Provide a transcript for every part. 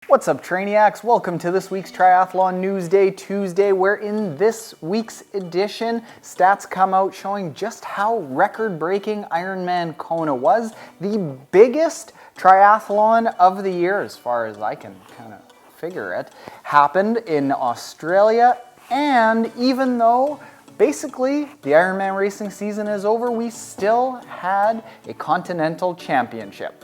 What's up, Trainee Axe? Welcome to this week's Triathlon Newsday Tuesday, where in this week's edition, stats come out showing just how record-breaking Ironman Kona was. The biggest triathlon of the year, as far as I can kind of figure it, happened in Australia. And even though basically the Ironman racing season is over, we still had a continental championship.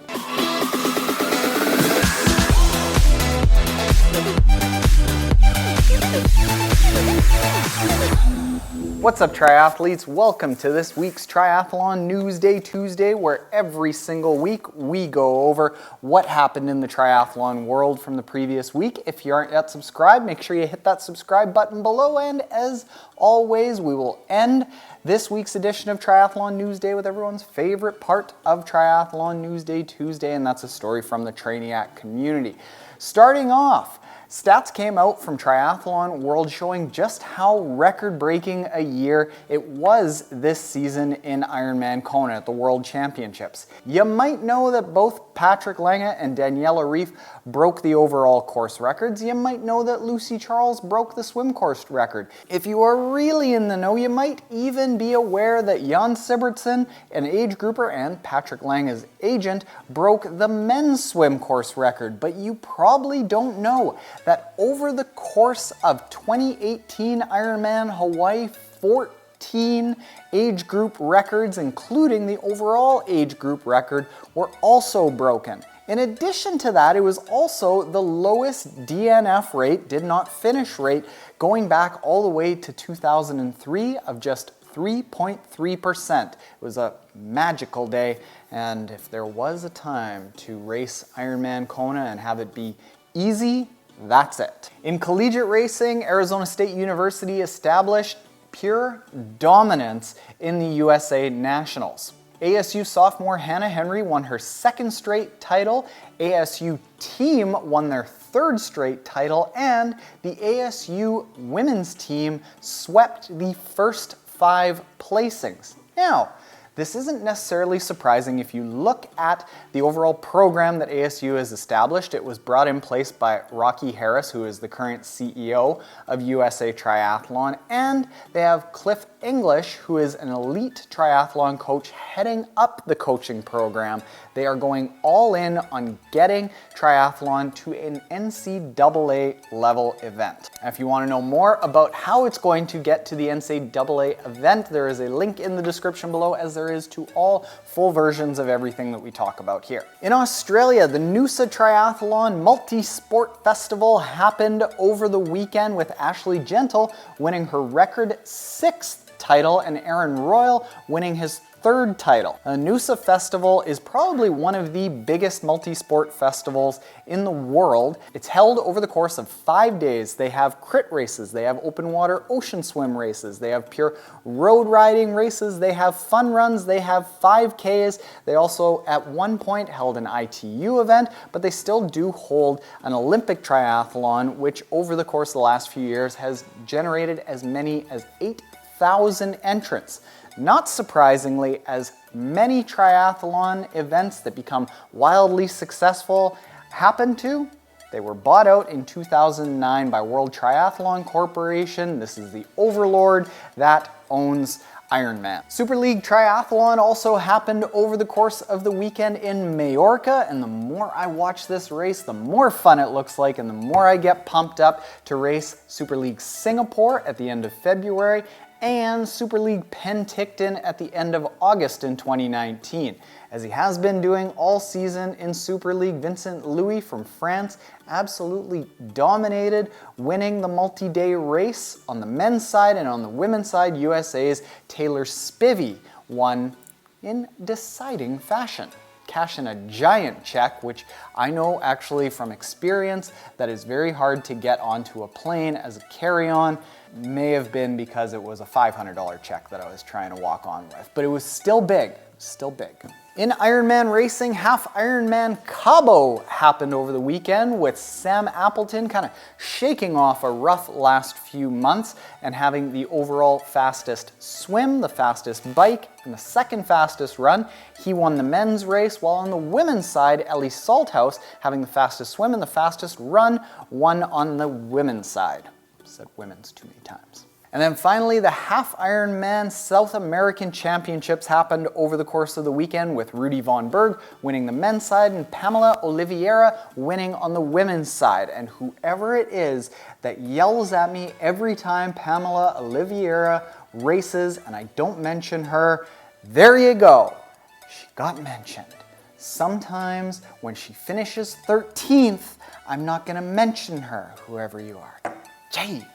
What's up, triathletes? Welcome to this week's Triathlon Newsday Tuesday, where every single week we go over what happened in the triathlon world from the previous week. If you aren't yet subscribed, make sure you hit that subscribe button below, and as always, we will end this week's edition of Triathlon Newsday with everyone's favorite part of Triathlon Newsday Tuesday, and that's a story from the Trainiac community. Starting off, stats came out from Triathlon World showing just how record-breaking a year it was this season in Ironman Kona at the World Championships. You might know that both Patrick Lange and Daniela Ryf broke the overall course records. You might know that Lucy Charles broke the swim course record. If you are really in the know, you might even be aware that Jan Sibertsen, an age grouper and Patrick Lange's agent, broke the men's swim course record. But you probably don't know that over the course of 2018 Ironman Hawaii, 14 age group records, including the overall age group record, were also broken. In addition to that, it was also the lowest DNF rate, did not finish rate, going back all the way to 2003 of just 3.3%. It was a magical day, and if there was a time to race Ironman Kona and have it be easy, that's it. In collegiate racing, Arizona State University established pure dominance in the USA Nationals. ASU sophomore Hannah Henry won her second straight title, ASU team won their third straight title, and the ASU women's team swept the first 5 placings. Now, this isn't necessarily surprising if you look at the overall program that ASU has established. It was brought in place by Rocky Harris, who is the current CEO of USA Triathlon, and they have Cliff English, who is an elite triathlon coach heading up the coaching program. They are going all in on getting triathlon to an NCAA level event. Now, if you want to know more about how it's going to get to the NCAA event, there is a link in the description below, as there is to all full versions of everything that we talk about here. In Australia, the Noosa Triathlon Multi-Sport Festival happened over the weekend, with Ashley Gentle winning her record 6th title and Aaron Royle winning his 3rd title. The Noosa Festival is probably one of the biggest multi-sport festivals in the world. It's held over the course of 5 days. They have crit races, they have open water ocean swim races, they have pure road riding races, they have fun runs, they have 5Ks. They also at one point held an ITU event, but they still do hold an Olympic triathlon, which over the course of the last few years has generated as many as 8,000 entrants. Not surprisingly, as many triathlon events that become wildly successful happen to, they were bought out in 2009 by World Triathlon Corporation. This is the overlord that owns Ironman. Super League Triathlon also happened over the course of the weekend in Majorca, and the more I watch this race, the more fun it looks like, and the more I get pumped up to race Super League Singapore at the end of February and Super League Penticton at the end of August in 2019. As he has been doing all season in Super League, Vincent Louis from France absolutely dominated, winning the multi-day race on the men's side, and on the women's side, USA's Taylor Spivey won in deciding fashion, cashing a giant check, which I know actually from experience that is very hard to get onto a plane as a carry-on. May have been because it was a $500 check that I was trying to walk on with, but it was still big, still big. In Ironman racing, half Ironman Cabo happened over the weekend with Sam Appleton kind of shaking off a rough last few months and having the overall fastest swim, the fastest bike, and the second fastest run. He won the men's race, while on the women's side, Ellie Salthouse, having the fastest swim and the fastest run, won on the women's side. Said women's too many times. And then finally, the half Ironman South American Championships happened over the course of the weekend with Rudy Von Berg winning the men's side and Pamela Oliveira winning on the women's side. And whoever it is that yells at me every time Pamela Oliveira races and I don't mention her, there you go. She got mentioned. Sometimes when she finishes 13th, I'm not going to mention her, whoever you are. Jeez.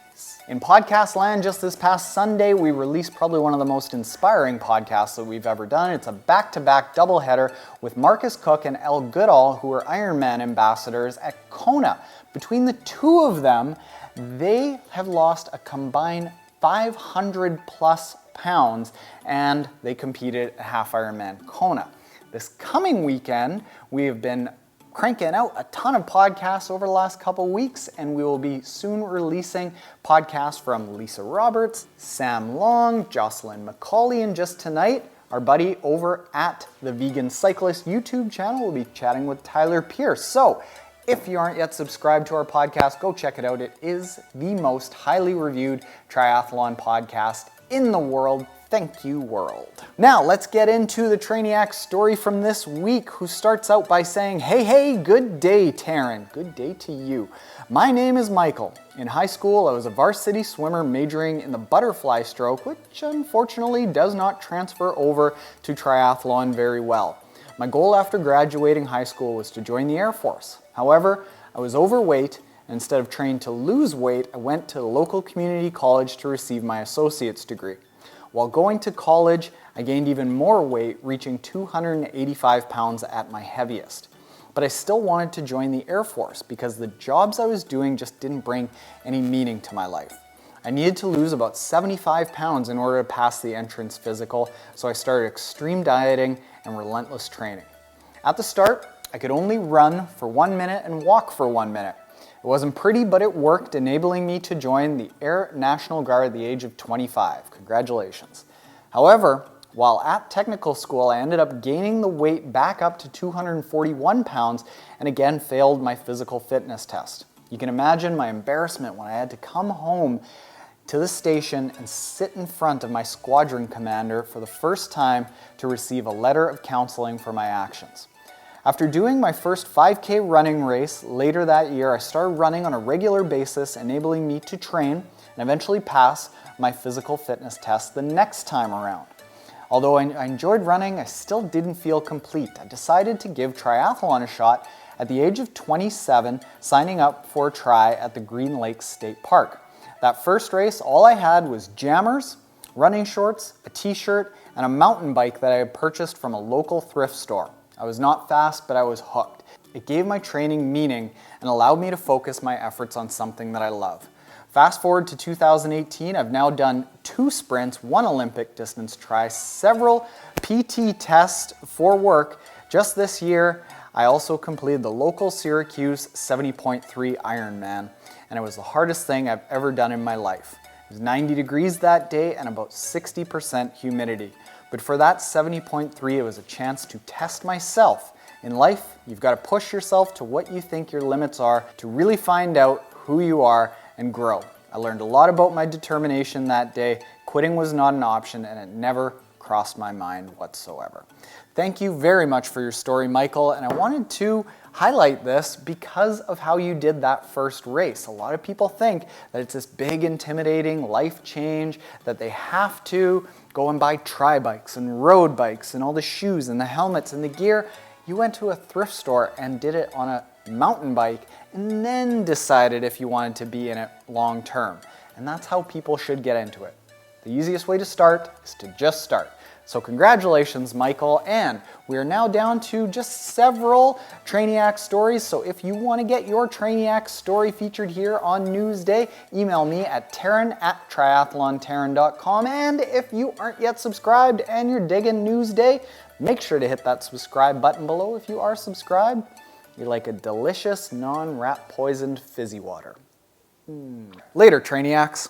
In podcast land, just this past Sunday, we released probably one of the most inspiring podcasts that we've ever done. It's a back-to-back doubleheader with Marcus Cook and Elle Goodall, who are Ironman ambassadors at Kona. Between the two of them, they have lost a combined 500 plus pounds, and they competed at half Ironman Kona. This coming weekend, we have been cranking out a ton of podcasts over the last couple weeks, and we will be soon releasing podcasts from Lisa Roberts, Sam Long, Jocelyn McCauley, and just tonight, our buddy over at the Vegan Cyclist YouTube channel will be chatting with Tyler Pierce. So, if you aren't yet subscribed to our podcast, go check it out. It is the most highly reviewed triathlon podcast in the world. Thank you, world. Now, let's get into the Trainiac Story from this week, who starts out by saying, hey, good day, Taren. Good day to you. My name is Michael. In high school, I was a varsity swimmer majoring in the butterfly stroke, which unfortunately does not transfer over to triathlon very well. My goal after graduating high school was to join the Air Force. However, I was overweight, and instead of training to lose weight, I went to the local community college to receive my associate's degree. While going to college, I gained even more weight, reaching 285 pounds at my heaviest. But I still wanted to join the Air Force because the jobs I was doing just didn't bring any meaning to my life. I needed to lose about 75 pounds in order to pass the entrance physical, so I started extreme dieting and relentless training. At the start, I could only run for 1 minute and walk for 1 minute. It wasn't pretty, but it worked, enabling me to join the Air National Guard at the age of 25. Congratulations. However, while at technical school, I ended up gaining the weight back up to 241 pounds and again failed my physical fitness test. You can imagine my embarrassment when I had to come home to the station and sit in front of my squadron commander for the first time to receive a letter of counseling for my actions. After doing my first 5K running race later that year, I started running on a regular basis, enabling me to train and eventually pass my physical fitness test the next time around. Although I enjoyed running, I still didn't feel complete. I decided to give triathlon a shot at the age of 27, signing up for a try at the Green Lakes State Park. That first race, all I had was jammers, running shorts, a t-shirt, and a mountain bike that I had purchased from a local thrift store. I was not fast, but I was hooked. It gave my training meaning and allowed me to focus my efforts on something that I love. Fast forward to 2018, I've now done 2 sprints, 1 Olympic distance try, several PT tests for work. Just this year, I also completed the local Syracuse 70.3 Ironman, and it was the hardest thing I've ever done in my life. It was 90 degrees that day and about 60% humidity. But for that 70.3, it was a chance to test myself. In life, you've got to push yourself to what you think your limits are to really find out who you are and grow. I learned a lot about my determination that day. Quitting was not an option, and it never crossed my mind whatsoever. Thank you very much for your story, Michael, and I wanted to highlight this because of how you did that first race. A lot of people think that it's this big, intimidating life change, that they have to go and buy tri-bikes and road bikes and all the shoes and the helmets and the gear. You went to a thrift store and did it on a mountain bike and then decided if you wanted to be in it long term. And that's how people should get into it. The easiest way to start is to just start. So congratulations, Michael, and we are now down to just several Trainiac stories. So if you want to get your Trainiac story featured here on Newsday, email me at Taren@triathlontaren.com. And if you aren't yet subscribed and you're digging Newsday, make sure to hit that subscribe button below if you are subscribed. You're like a delicious, non-rat poisoned fizzy water. Later, Trainiacs.